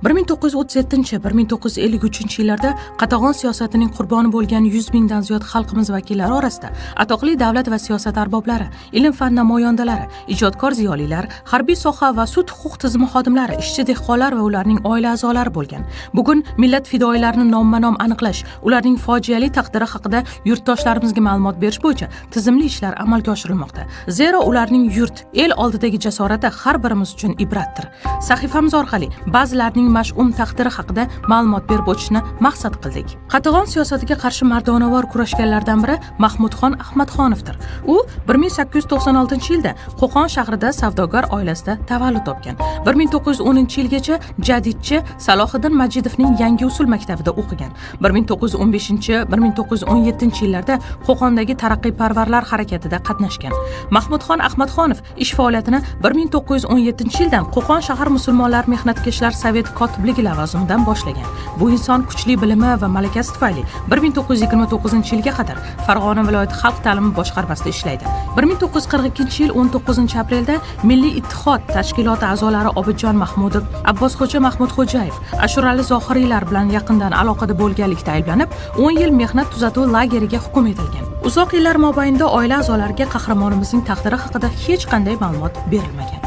1937-1953 yillarda qatag'on siyosatining qurboni bo'lgan 100 mingdan ziyod xalqimiz vakillari orasida atoqli davlat va siyosat arboblari, ilm-fan namoyandalari, ijodkor ziyolilar, harbiy soha va sud-huquq tizimi xodimlari, ishchi dehqonlar va ularning oila a'zolari bo'lgan. Bugun millat fidoyilarini nomma-nom aniqlash, ularning fojiali taqdiri haqida yurtdoshlarimizga ma'lumot berish bo'yicha tizimli ishlar amalga oshirilmoqda. Zero ularning yurt, el oldidagi jasorati har birimiz uchun ibratdir. Sahifamiz orqali ba'zilarning mash'um taqdiri haqida ma'lumot berib o'tishni maqsad qildik. Qatag'on siyosatiga qarshi mardonavor kurashganlardan biri Mahmudxon Ahmadxonovdir. U 1896-yilda Qo'qon shahrida savdogar oilasida tavallud topgan. 1910-yilgacha jadidchi Salohiddin Majidovning Yangi usul maktabida o'qigan. 1915-1917-yillarda Qo'qondagi taraqqiyparvarlar harakatida qatnashgan. Mahmudxon Ahmadxonov ish faoliyatini 1917-yildan Qo'qon shahar musulmonlar mehnatkashlar sovet kotibligi lavozimidan boshlagan. Bu inson kuchli bilimi va malakasi tufayli 1929-yilga qadar Farg'ona viloyati xalq ta'limi boshqarmasida ishlaydi. 1942-yil 19-aprelda Milliy ittifoq tashkiloti a'zolari Obidjon Mahmudov, Abbosxo'ja Mahmudxo'jayev, Ashurali Zohiriylar bilan yaqindan aloqada bo'lganlikda ayblanib, 10 yil mehnat tuzatuv lageriga hukm etilgan. Uzoq yillar mobaynida oila a'zolariga qahramonimizning taqdiri haqida hech qanday ma'lumot berilmagan.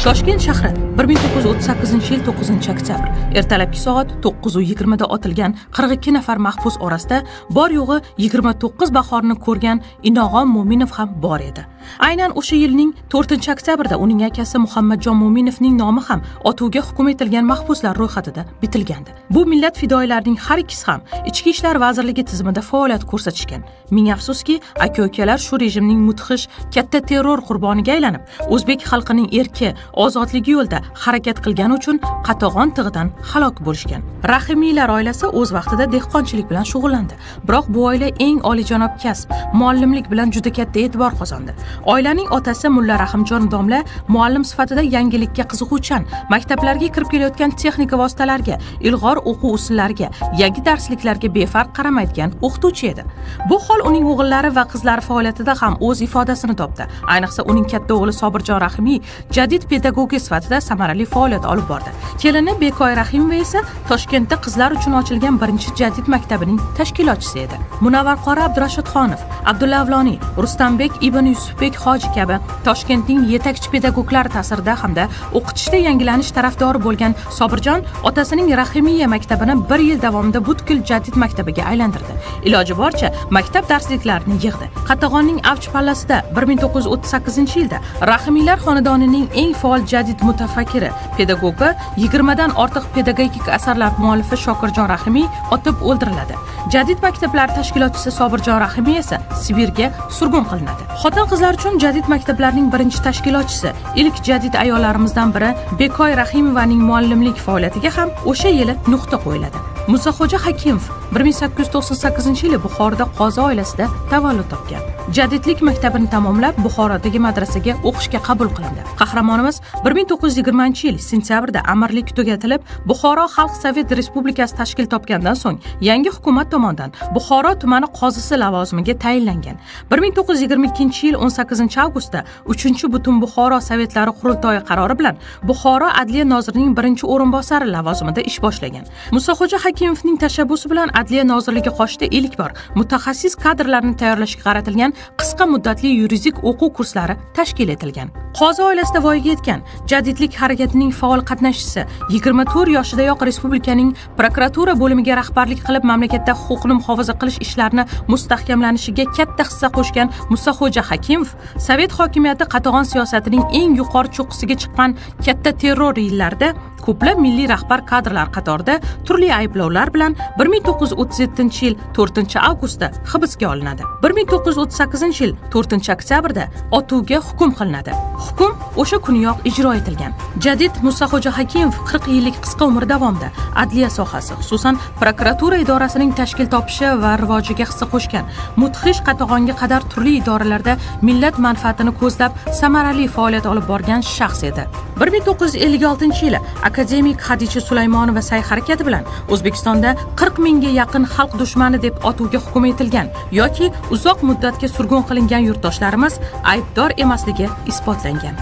Toshkent shahri 1938-yil 9-oktyabr ertalabki soat 9:20 da otilgan 42 nafar mahbus orasida bor yo'g'i 29 bahorni ko'rgan Inog'on Mo'minov ham bor edi. Aynan o'sha yilning 4-oktyabrda uning akasi Muhammadjon Mo'minovning nomi ham otuvga hukm etilgan mahbuslar ro'yxatida bitilgandi. Bu millat fidoyilarining har ikkisi ham Ichki ishlar vazirligi tizimida faoliyat ko'rsatishgan. Ming afsuski, aka-ukalar shu rejimning mudhish katta terror qurboniga aylanib, o'zbek xalqining erki, ozodligi yo'lida harakat qilgani uchun Qatag'on tig'idan halok bo'lishgan. Rahimiylar oilasi o'z vaqtida dehqonchilik bilan shug'ullandi. Biroq bu oila eng oliyjanob kasb, muallimlik bilan juda katta e'tibor qozondi. Oilaning otasi Mulla Rahimjon domla muallim sifatida yangilikka qiziquvchan, maktablarga kirib kelayotgan texnika vositalarga, ilg'or o'quv usullariga, yangi darsliklarga befarq qaramaydigan o'qituvchi edi. Bu hol uning o'g'illari va qizlari faoliyatida ham o'z ifodasini topdi. Ayniqsa uning katta o'g'li Sobirjon Rahimiy jadid pedagogi sifatida samarali faoliyat olib bordi. Kelini Bekoy Rahimova esa Toshkentda qizlar uchun ochilgan birinchi jadid maktabining tashkilotchisi edi. Munavvarqori Abdurashidxonov, Abdulla Avloniy, Rustambek ibn Yusufbek hoji kabi Toshkentning yetakchi pedagoglari ta'sirida hamda o'qitishda yangilanish tarafdori bo'lgan Sobirjon otasining Rahimiya maktabini 1 yil davomida butkul jadid maktabiga aylantirdi. Iloji boricha maktab darsliklarini yig'di. Qatag'onning avj pallasida 1938-yilda Rahimiylar xonadonining eng faol jadid mutafakkiri, pedagogi, 20 dan ortiq pedagogik asarlar muallifi Shokirjon Rahimiy otib o'ldiriladi. Jadid maktablar tashkilotchisi Sobirjon Rahimiy esa Sibirga surgun qilinadi. Xotin-qizlar uchun jadid maktablarning birinchi tashkilotchisi, ilk jadid ayollarimizdan biri Bekoy Rahimovaning muallimlik faoliyatiga ham o'sha yili nuqta qo'yiladi. Musaxo'ja Hakimov 1898-yili Buxoroda qozi oilasida tavallud topgan. Jadidlik maktabini tamomlab Buxorodagi madrasaga o'qishga qabul qilindi. Qahramonimiz 1920-yil sentyabrda amirlik tugatilib, Buxoro Xalq Sovet Respublikasi tashkil topgandan so'ng yangi hukumat tomonidan Buxoro tumani qozisi lavozimiga tayinlangan. 1922-yil 18-avgustda 3-butun Buxoro Sovetlari qurultoyi qarori bilan Buxoro adliya nozirining birinchi o'rinbosari lavozimida ish boshlagan. Musaxo'ja Hakimovning tashabbusi bilan adliya nozirligi qoshida ilk bor mutaxassis kadrlarni tayyorlashga qaratilgan qisqa muddatli yuridik o'quv kurslari tashkil etilgan. Qozi oilasida voyaga yetgan jadidlik harakatining faol qatnashchisi, 24 yoshidayoq respublikaning prokuratura bo'limiga rahbarlik qilib, mamlakatda huquqni muhofaza qilish ishlarini mustahkamlanishiga katta hissa qo'shgan Musaxo'ja Hakimov Sovet hokimiyati Qatag'on siyosatining eng yuqori cho'qqisiga chiqqan katta terror yillarida ko'plab milliy rahbar kadrlar qatorida turli ayblovlar bilan 1937-yil 4-avgustda hibsga olinadi. 1938-yil 4-oktyabrda otuvga hukm qilinadi. Hukm o'sha kuniyoq ijro etilgan. Jadid Musaxo'ja Hakimov 40 yillik qisqa umr davomida adliya sohasi, xususan prokuratura idorasining tashkil topishi va rivojiga hissa qo'shgan. Mudhish Qatag'onga qadar turli idoralarda millat manfaatini ko'zlab samarali faoliyat olib borgan shaxs edi. 1956-yili akademik Xadicha Sulaymonova sa'y harakati bilan O'zbekistonda 40 mingga yaqin xalq dushmani deb otuvga hukm etilgan yoki uzoq muddatga surgun qilingan yurtdoshlarimiz aybdor emasligi isbotlangan.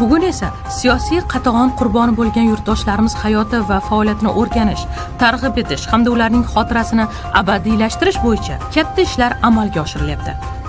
Bugun esa siyosiy qatag'on qurboni bo'lgan yurtdoshlarimiz hayoti va faoliyatini o'rganish, targ'ib etish hamda ularning xotirasini abadiylashtirish bo'yicha katta ishlar amalga oshirilyapti.